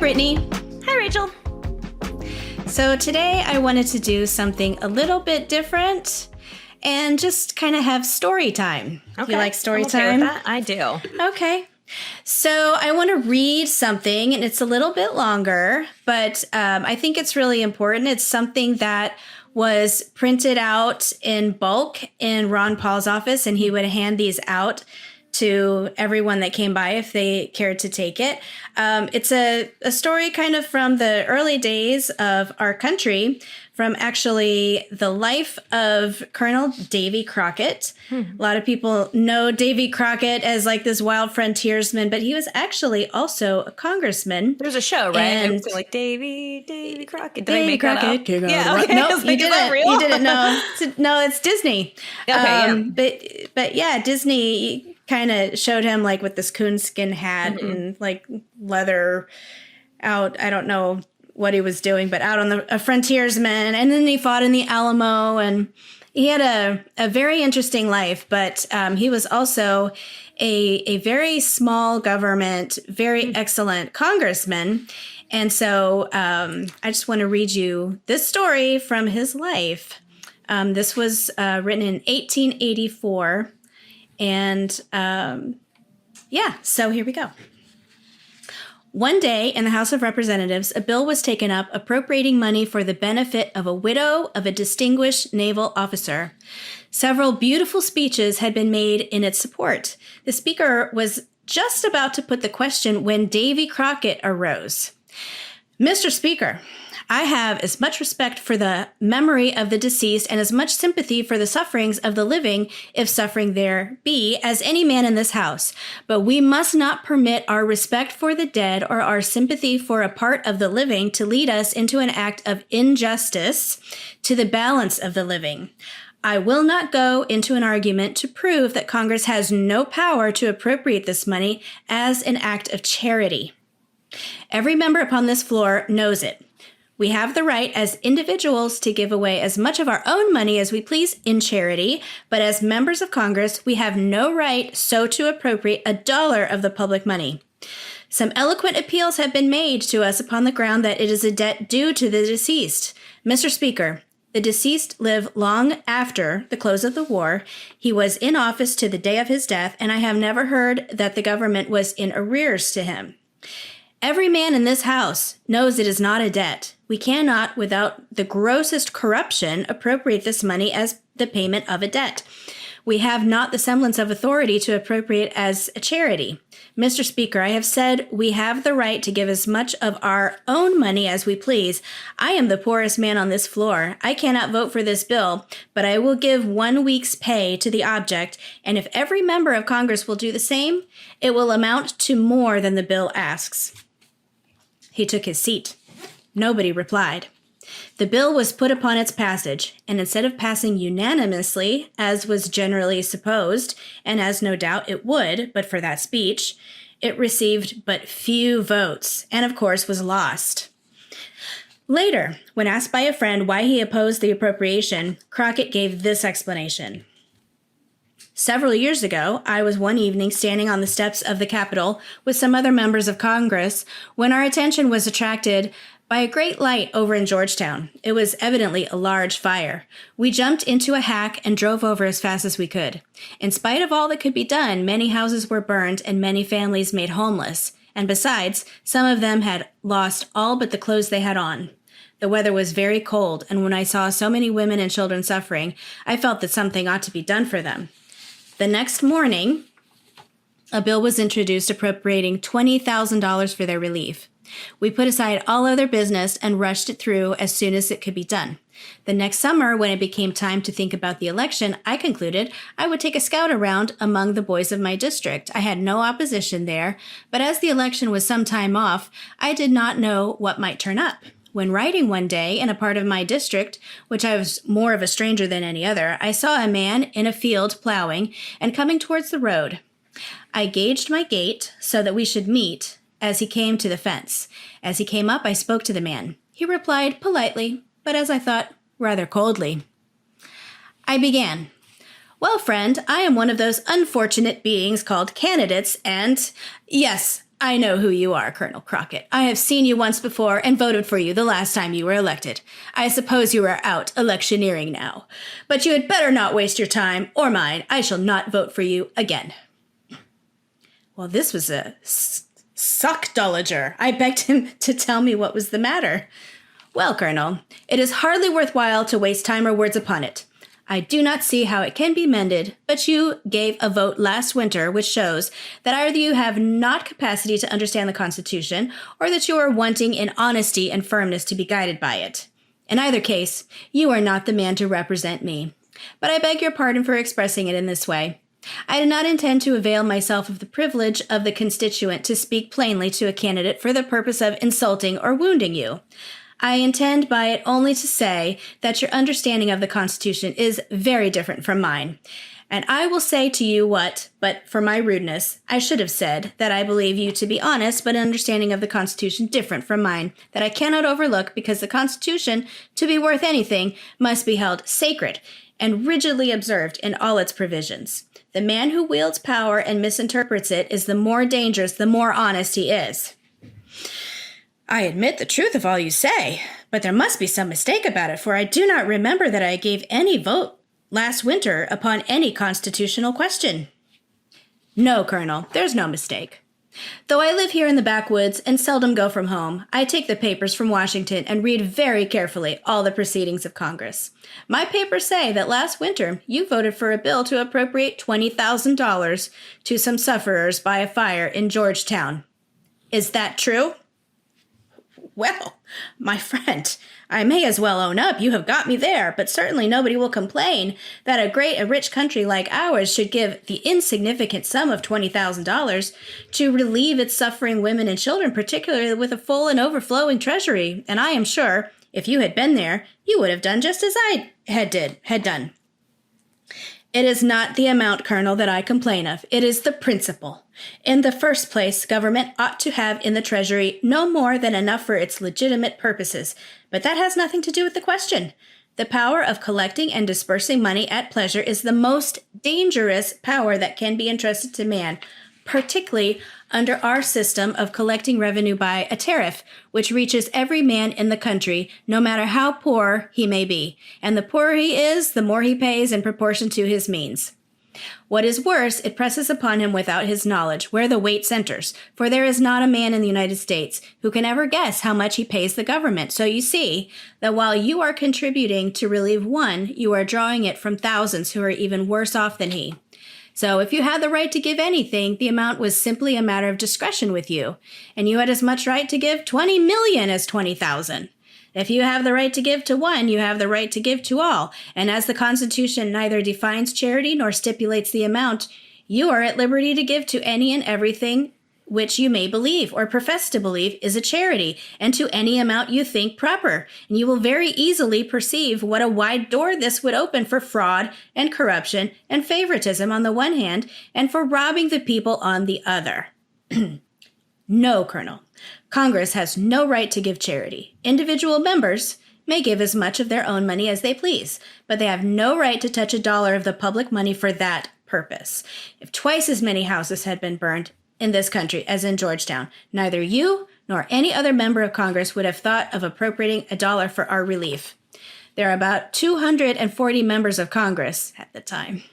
Brittany. Hi, Rachel. So today I wanted to do something a little bit different and just kind of have story time. Okay. You like story I'm okay time? with that. I do. Okay. So I want to read something, and it's a little bit longer, but I think it's really important. It's something that was printed out in bulk in Ron Paul's office, and he would hand these out to everyone that came by if they cared to take it. It's a story kind of from the early days of our country, from actually the life of Colonel Davy Crockett. A lot of people know Davy Crockett as like this wild frontiersman, but he was actually also a congressman. There's a show, right? And It was like Davy Crockett. Did Davy I make Crockett, that up? King of Yeah, the okay. No, I was like, you is that didn't. real? You didn't know. No, it's Disney. Okay, But yeah, Disney kind of showed him like with this coonskin hat and like leather out. I don't know what he was doing, but out on a frontiersman. And then he fought in the Alamo, and he had a very interesting life. But he was also a very small government, very excellent congressman. And so I just want to read you this story from his life. This was written in 1884. And so here we go. One day in the House of Representatives, a bill was taken up appropriating money for the benefit of a widow of a distinguished naval officer. Several beautiful speeches had been made in its support. The speaker was just about to put the question when Davy Crockett arose. Mr. Speaker, I have as much respect for the memory of the deceased and as much sympathy for the sufferings of the living, if suffering there be, as any man in this house. But we must not permit our respect for the dead or our sympathy for a part of the living to lead us into an act of injustice to the balance of the living. I will not go into an argument to prove that Congress has no power to appropriate this money as an act of charity. Every member upon this floor knows it. We have the right as individuals to give away as much of our own money as we please in charity, but as members of Congress, we have no right so to appropriate $1 of the public money. Some eloquent appeals have been made to us upon the ground that it is a debt due to the deceased. Mr. Speaker, the deceased lived long after the close of the war. He was in office to the day of his death, and I have never heard that the government was in arrears to him. Every man in this house knows it is not a debt. We cannot, without the grossest corruption, appropriate this money as the payment of a debt. We have not the semblance of authority to appropriate as a charity. Mr. Speaker, I have said we have the right to give as much of our own money as we please. I am the poorest man on this floor. I cannot vote for this bill, but I will give 1 week's pay to the object, and if every member of Congress will do the same, it will amount to more than the bill asks. He took his seat. Nobody replied. The bill was put upon its passage, and instead of passing unanimously, as was generally supposed, and as no doubt it would, but for that speech, it received but few votes, and of course was lost. Later, when asked by a friend why he opposed the appropriation, Crockett gave this explanation. Several years ago, I was one evening standing on the steps of the Capitol with some other members of Congress when our attention was attracted by a great light over in Georgetown. It was evidently a large fire. We jumped into a hack and drove over as fast as we could. In spite of all that could be done, many houses were burned and many families made homeless. And besides, some of them had lost all but the clothes they had on. The weather was very cold, and when I saw so many women and children suffering, I felt that something ought to be done for them. The next morning, a bill was introduced appropriating $20,000 for their relief. We put aside all other business and rushed it through as soon as it could be done. The next summer, when it became time to think about the election, I concluded I would take a scout around among the boys of my district. I had no opposition there, but as the election was some time off, I did not know what might turn up. When riding one day in a part of my district, which I was more of a stranger than any other, I saw a man in a field plowing and coming towards the road. I gauged my gait so that we should meet as he came to the fence. As he came up, I spoke to the man. He replied politely, but as I thought, rather coldly. I began. Well, friend, I am one of those unfortunate beings called candidates, and yes, I know who you are, Colonel Crockett. I have seen you once before and voted for you the last time you were elected. I suppose you are out electioneering now. But you had better not waste your time or mine. I shall not vote for you again. Well, this was a suckdolager. I begged him to tell me what was the matter. Well, Colonel, it is hardly worthwhile to waste time or words upon it. I do not see how it can be mended, but you gave a vote last winter which shows that either you have not capacity to understand the Constitution or that you are wanting in honesty and firmness to be guided by it. In either case, you are not the man to represent me. But I beg your pardon for expressing it in this way. I did not intend to avail myself of the privilege of the constituent to speak plainly to a candidate for the purpose of insulting or wounding you. I intend by it only to say that your understanding of the Constitution is very different from mine. And I will say to you what, but for my rudeness, I should have said that I believe you to be honest, but an understanding of the Constitution different from mine, that I cannot overlook because the Constitution, to be worth anything, must be held sacred and rigidly observed in all its provisions. The man who wields power and misinterprets it is the more dangerous, the more honest he is. I admit the truth of all you say, but there must be some mistake about it, for I do not remember that I gave any vote last winter upon any constitutional question. No, Colonel, there's no mistake. Though I live here in the backwoods and seldom go from home, I take the papers from Washington and read very carefully all the proceedings of Congress. My papers say that last winter you voted for a bill to appropriate $20,000 to some sufferers by a fire in Georgetown. Is that true? Well, my friend, I may as well own up you have got me there, but certainly nobody will complain that a rich country like ours should give the insignificant sum of $20,000 to relieve its suffering women and children, particularly with a full and overflowing treasury. And I am sure, if you had been there, you would have done just as I had done. It is not the amount, Colonel, that I complain of. It is the principle. In the first place, government ought to have in the treasury no more than enough for its legitimate purposes, but that has nothing to do with the question. The power of collecting and dispersing money at pleasure is the most dangerous power that can be entrusted to man, particularly under our system of collecting revenue by a tariff, which reaches every man in the country, no matter how poor he may be. And the poorer he is, the more he pays in proportion to his means. What is worse, it presses upon him without his knowledge where the weight centers, for there is not a man in the United States who can ever guess how much he pays the government. So you see that while you are contributing to relieve one, you are drawing it from thousands who are even worse off than he. So if you had the right to give anything, the amount was simply a matter of discretion with you, and you had as much right to give 20 million as 20,000. If you have the right to give to one, you have the right to give to all, and as the Constitution neither defines charity nor stipulates the amount, you are at liberty to give to any and everything which you may believe or profess to believe is a charity, and to any amount you think proper. And you will very easily perceive what a wide door this would open for fraud and corruption and favoritism on the one hand, and for robbing the people on the other. No, Colonel. Congress has no right to give charity. Individual members may give as much of their own money as they please, but they have no right to touch a dollar of the public money for that purpose. If twice as many houses had been burned in this country as in Georgetown, neither you nor any other member of Congress would have thought of appropriating a dollar for our relief. There are about 240 members of Congress at the time.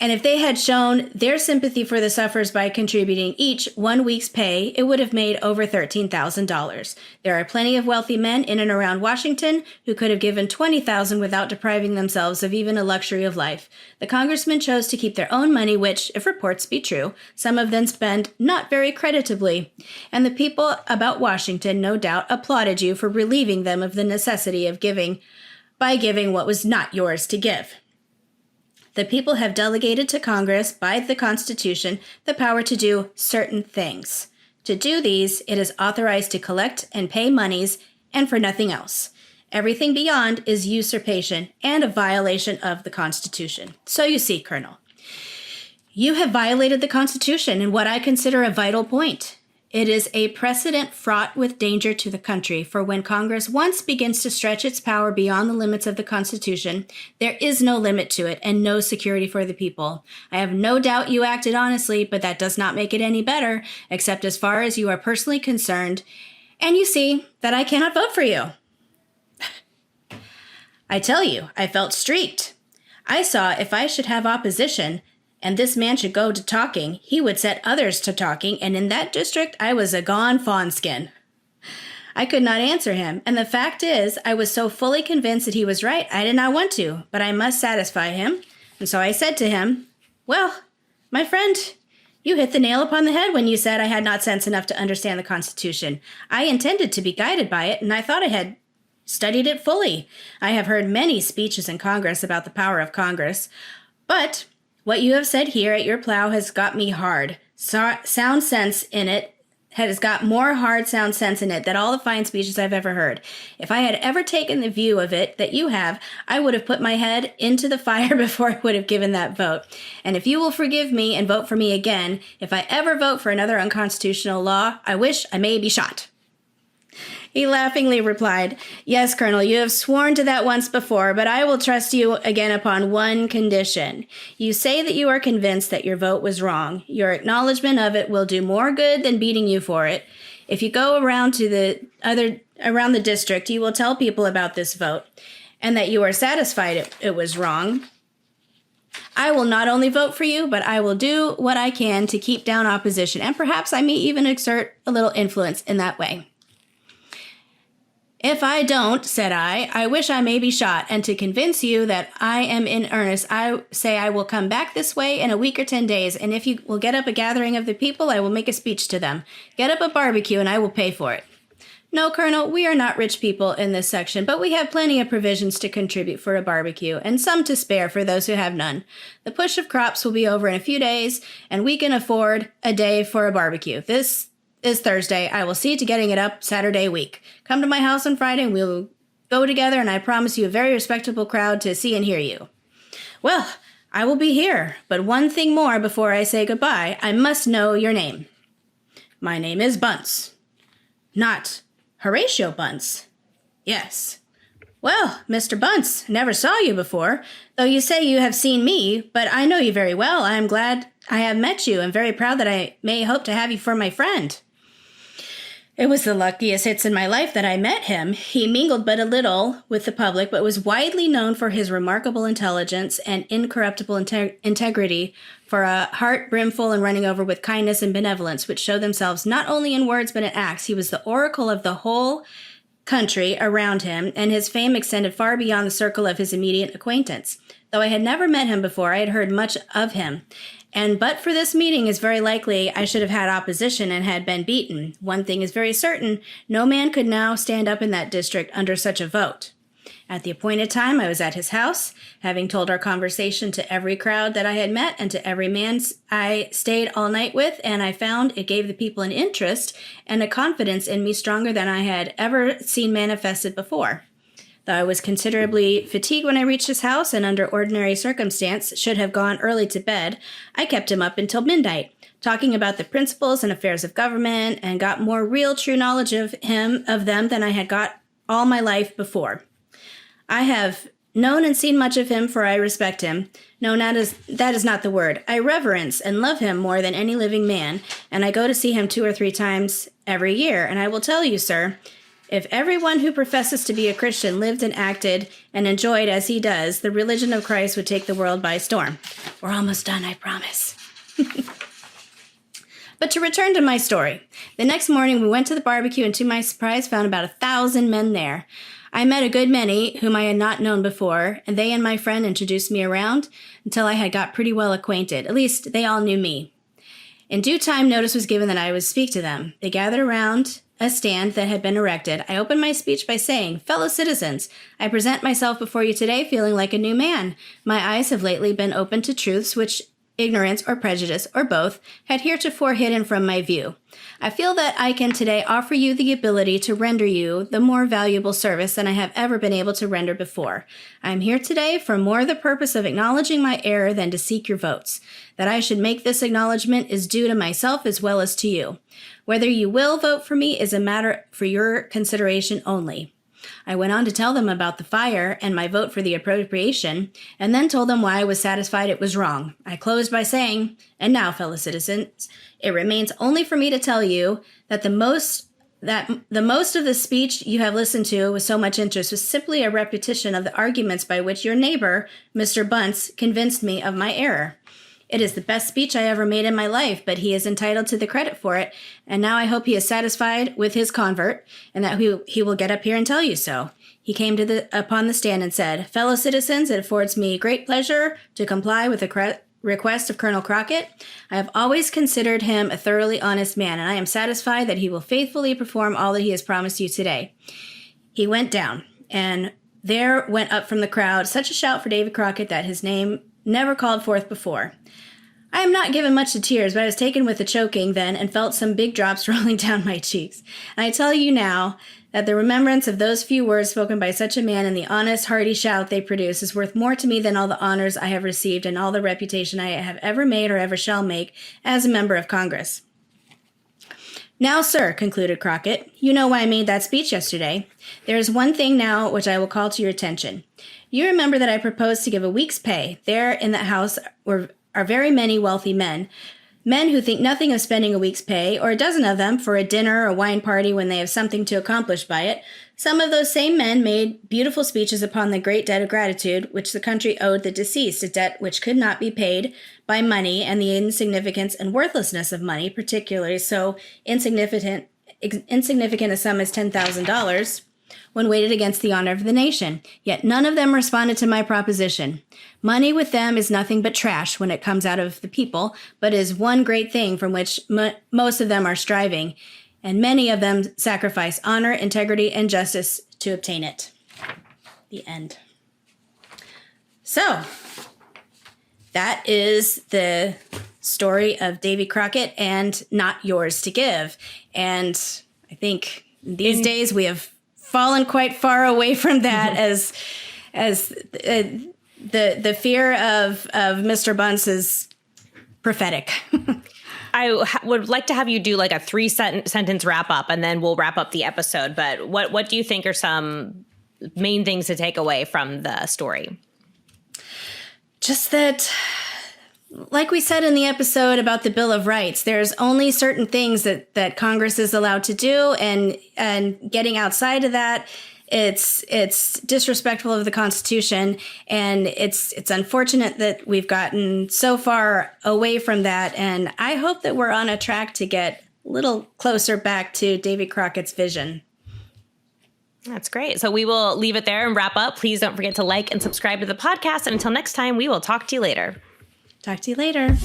And if they had shown their sympathy for the sufferers by contributing each 1 week's pay, it would have made over $13,000. There are plenty of wealthy men in and around Washington who could have given $20,000 without depriving themselves of even a luxury of life. The congressmen chose to keep their own money, which, if reports be true, some of them spend not very creditably. And the people about Washington, no doubt, applauded you for relieving them of the necessity of giving by giving what was not yours to give. The people have delegated to Congress by the Constitution the power to do certain things. To do these, it is authorized to collect and pay monies, and for nothing else. Everything beyond is usurpation and a violation of the Constitution. So you see, Colonel, you have violated the Constitution in what I consider a vital point. It is a precedent fraught with danger to the country, for when Congress once begins to stretch its power beyond the limits of the Constitution, there is no limit to it and no security for the people. I have no doubt you acted honestly, but that does not make it any better, except as far as you are personally concerned, and you see that I cannot vote for you. I tell you, I felt streaked. I saw if I should have opposition, and this man should go to talking, he would set others to talking, and in that district I was a gone fawnskin. I could not answer him, and the fact is, I was so fully convinced that he was right, I did not want to, but I must satisfy him, and so I said to him, "Well, my friend, you hit the nail upon the head when you said I had not sense enough to understand the Constitution. I intended to be guided by it, and I thought I had studied it fully. I have heard many speeches in Congress about the power of Congress, but what you have said here at your plow has got me hard. Sound sense in it has got more hard sound sense in it than all the fine speeches I've ever heard. If I had ever taken the view of it that you have, I would have put my head into the fire before I would have given that vote. And if you will forgive me and vote for me again, if I ever vote for another unconstitutional law, I wish I may be shot." He laughingly replied, "Yes, Colonel, you have sworn to that once before, but I will trust you again upon one condition. You say that you are convinced that your vote was wrong. Your acknowledgement of it will do more good than beating you for it. If you go around around the district, you will tell people about this vote and that you are satisfied it was wrong. I will not only vote for you, but I will do what I can to keep down opposition, and perhaps I may even exert a little influence in that way. If I don't," said I wish I may be shot, and to convince you that I am in earnest, I say I will come back this way in a week or 10 days, and if you will get up a gathering of the people, I will make a speech to them. Get up a barbecue, and I will pay for it. No, Colonel, we are not rich people in this section, but we have plenty of provisions to contribute for a barbecue, and some to spare for those who have none. The push of crops will be over in a few days, and we can afford a day for a barbecue. This is Thursday. I will see to getting it up Saturday week. Come to my house on Friday and we'll go together, and I promise you a very respectable crowd to see and hear you." "Well, I will be here, but one thing more before I say goodbye. I must know your name." "My name is Bunce." "Not Horatio Bunce?" "Yes." "Well, Mr. Bunce, never saw you before, though you say you have seen me, but I know you very well. I am glad I have met you and very proud that I may hope to have you for my friend." It was the luckiest hits in my life that I met him. He mingled but a little with the public, but was widely known for his remarkable intelligence and incorruptible integrity, for a heart brimful and running over with kindness and benevolence, which show themselves not only in words but in acts. He was the oracle of the whole country around him, and his fame extended far beyond the circle of his immediate acquaintance. Though I had never met him before, I had heard much of him. And but for this meeting, it's very likely I should have had opposition and had been beaten. One thing is very certain, no man could now stand up in that district under such a vote. At the appointed time, I was at his house, having told our conversation to every crowd that I had met and to every man I stayed all night with, and I found it gave the people an interest and a confidence in me stronger than I had ever seen manifested before. Though I was considerably fatigued when I reached his house and under ordinary circumstance should have gone early to bed, I kept him up until midnight, talking about the principles and affairs of government, and got more real true knowledge of them than I had got all my life before. I have known and seen much of him, for I respect him. No, that is not the word. I reverence and love him more than any living man, and I go to see him 2 or 3 times every year. And I will tell you, sir, if everyone who professes to be a Christian lived and acted and enjoyed as he does, the religion of Christ would take the world by storm. We're almost done, I promise. But to return to my story. The next morning we went to the barbecue, and to my surprise found about 1,000 men there. I met a good many whom I had not known before, and they and my friend introduced me around until I had got pretty well acquainted. At least they all knew me. In due time, notice was given that I would speak to them. They gathered around a stand that had been erected. I opened my speech by saying, "Fellow citizens, I present myself before you today feeling like a new man. My eyes have lately been opened to truths which ignorance, or prejudice, or both, had heretofore hidden from my view. I feel that I can today offer you the ability to render you the more valuable service than I have ever been able to render before. I am here today for more the purpose of acknowledging my error than to seek your votes. That I should make this acknowledgement is due to myself as well as to you. Whether you will vote for me is a matter for your consideration only. I went on to tell them about the fire and my vote for the appropriation, and then told them why I was satisfied it was wrong. I closed by saying, and now, fellow citizens, it remains only for me to tell you that the most of the speech you have listened to with so much interest was simply a repetition of the arguments by which your neighbor, Mr. Bunce, convinced me of my error. It is the best speech I ever made in my life, but he is entitled to the credit for it, and now I hope he is satisfied with his convert, and that he will get up here and tell you so. He came upon the stand and said, "Fellow citizens, it affords me great pleasure to comply with the request of Colonel Crockett. I have always considered him a thoroughly honest man, and I am satisfied that he will faithfully perform all that he has promised you today." He went down, and there went up from the crowd such a shout for Davy Crockett that his name never called forth before. I am not given much to tears, but I was taken with the choking then and felt some big drops rolling down my cheeks. And I tell you now that the remembrance of those few words spoken by such a man and the honest, hearty shout they produce is worth more to me than all the honors I have received and all the reputation I have ever made or ever shall make as a member of Congress. Now, sir, concluded Crockett, you know why I made that speech yesterday. There is one thing now which I will call to your attention. You remember that I proposed to give a week's pay. There in that house are very many wealthy men who think nothing of spending a week's pay, or a dozen of them, for a dinner or wine party when they have something to accomplish by it. Some of those same men made beautiful speeches upon the great debt of gratitude which the country owed the deceased, a debt which could not be paid by money, and the insignificance and worthlessness of money, particularly so insignificant a sum as $10,000, when weighed against the honor of the nation. Yet none of them responded to my proposition. Money with them is nothing but trash when it comes out of the people, but is one great thing from which most of them are striving, and many of them sacrifice honor, integrity, and justice to obtain it. The end. So, that is the story of Davy Crockett and Not Yours to Give. And I think these days we have fallen quite far away from that as the fear of Mr. Bunce is prophetic. I would like to have you do like a 3-sentence wrap up, and then we'll wrap up the episode. But what do you think are some main things to take away from the story? Just that, like we said in the episode about the Bill of Rights, there's only certain things that Congress is allowed to do, and getting outside of that, it's disrespectful of the Constitution, and it's unfortunate that we've gotten so far away from that, and I hope that we're on a track to get a little closer back to Davy Crockett's vision. That's great. So we will leave it there and wrap up. Please don't forget to like and subscribe to the podcast, and until next time, we will talk to you later. Talk to you later.